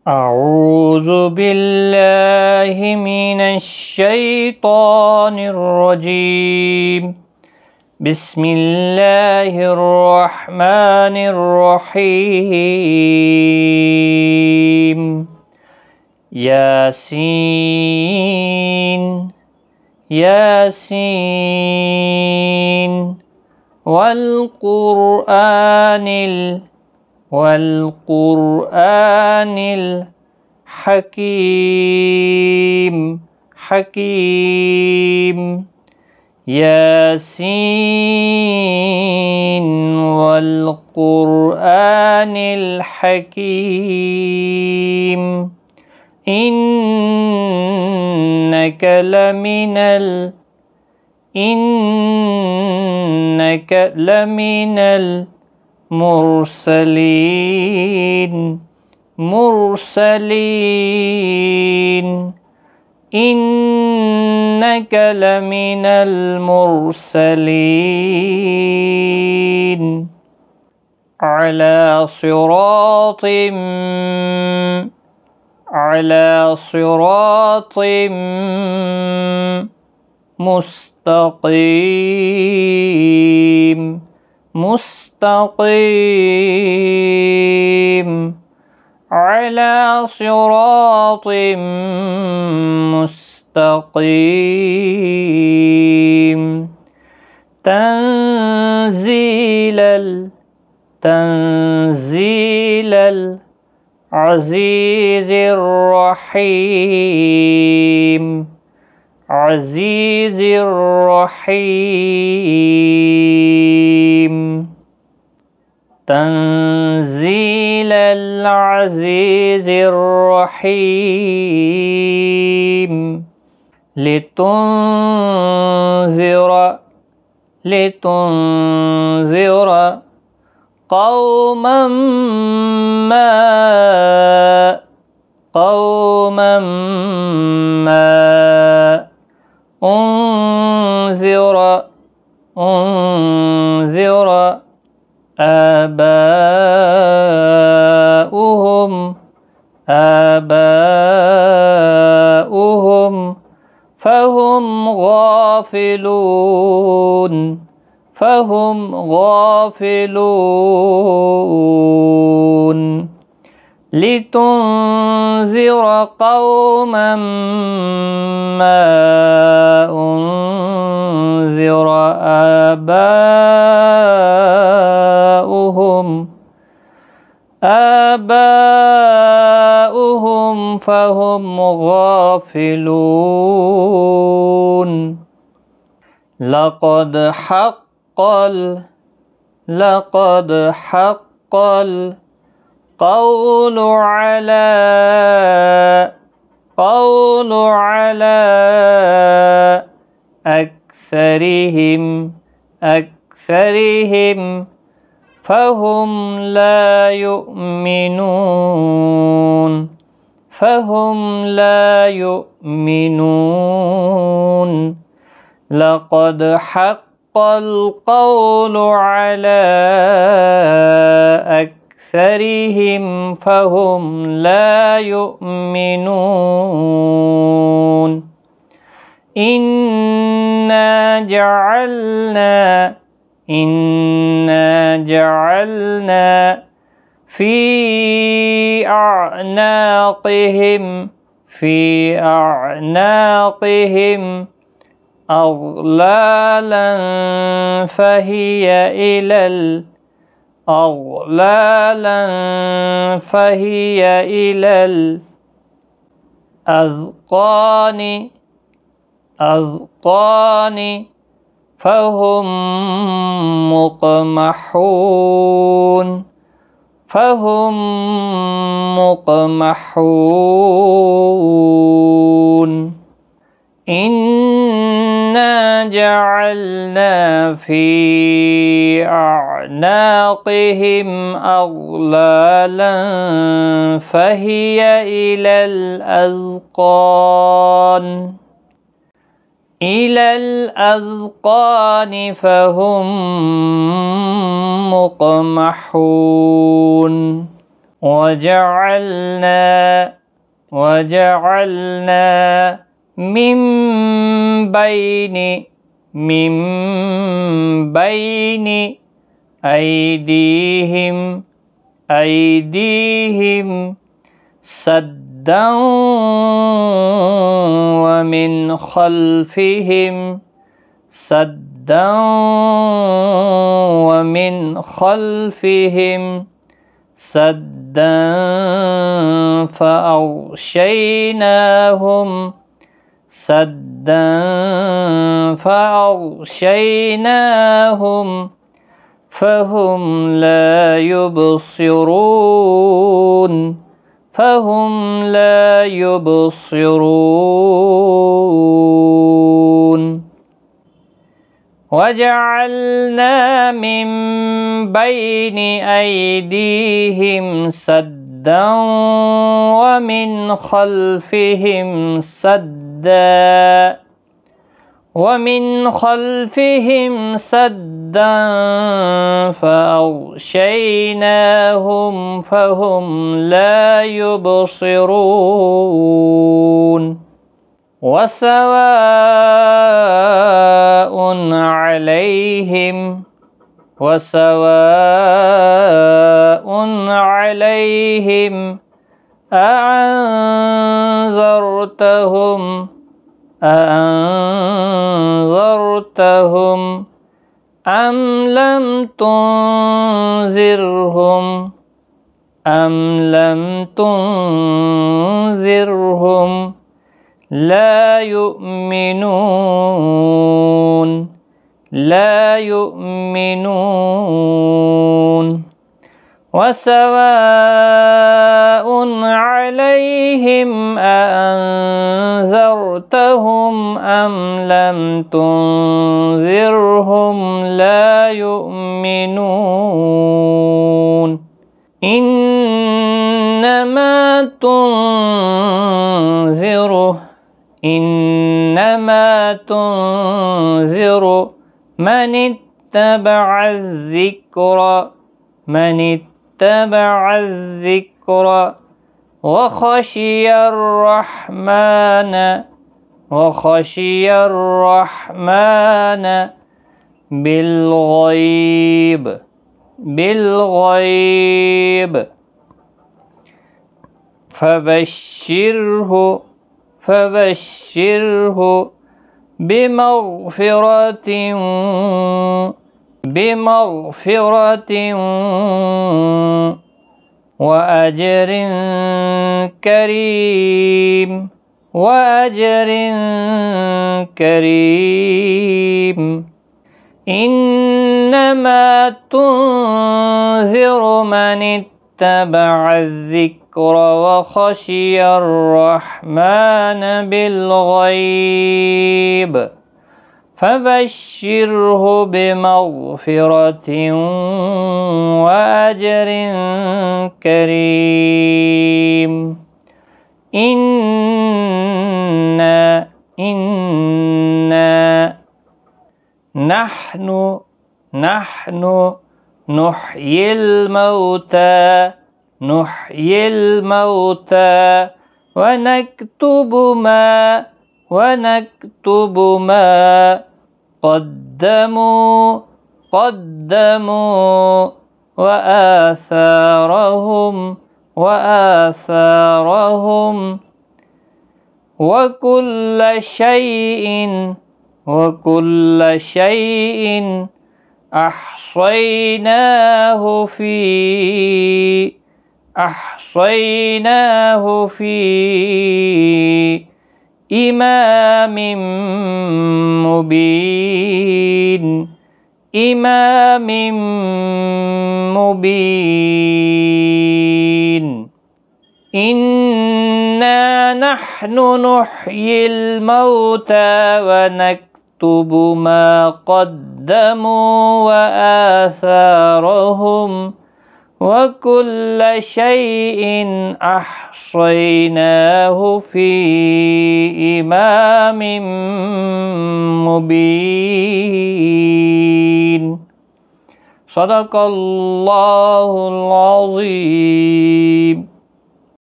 أعوذ بالله من الشيطان الرجيم. بسم الله الرحمن الرحيم. ياسين ياسين والقرآن الحكيم حكيم. ياسين والقرآن الحكيم. إنك لمن المرسلين. إنك لمن المرسلين على صراط مستقيم على صراط مستقيم. تنزيل العزيز الرحيم. تنزيل العزيز الرحيم. لتنذر قوما ما أنذر آباؤهم فهم غافلون. لتنذر قوما ما أنذر آباؤهم فهم غافلون. لقد حق القول على أكثرهم فهم لا يؤمنون. لقد حق القول على أكثرهم فهم لا يؤمنون. إنا جعلنا في أعناقهم أغلالا فهي إلى الأذقان فهم مقمحون. إنا جعلنا في أعناقهم أغلالا فهي إلى الأذقان فهم مقمحون. وجعلنا من بين أيديهم سدا ومن خلفهم سدا فأغشيناهم فهم لا يبصرون وجعلنا من بين أيديهم سدا ومن خلفهم سدا فأغشيناهم فهم لا يبصرون وسواء عليهم أأنذرتهم أم لم تنذرهم لا يؤمنون وسواء عليهم أأنذرتهم أم لم تنذرهم لا يؤمنون إنما تنذر من اتبع الذكر وخشي الرحمن بالغيب فبشره بمغفرة وأجر كريم إنما تنذر من اتبع الذكر وخشي الرحمن بالغيب فبشره بمغفرة وأجر كريم إنا نحن نحيي الموتى ونكتب ما قدموا وآثارهم وكل شيء أحصيناه في إمام مبين إنا نحن نحيي الموتى ونكتب ما قدموا وآثارهم وكل شيء أحصيناه في إمام مبين صدق الله العظيم.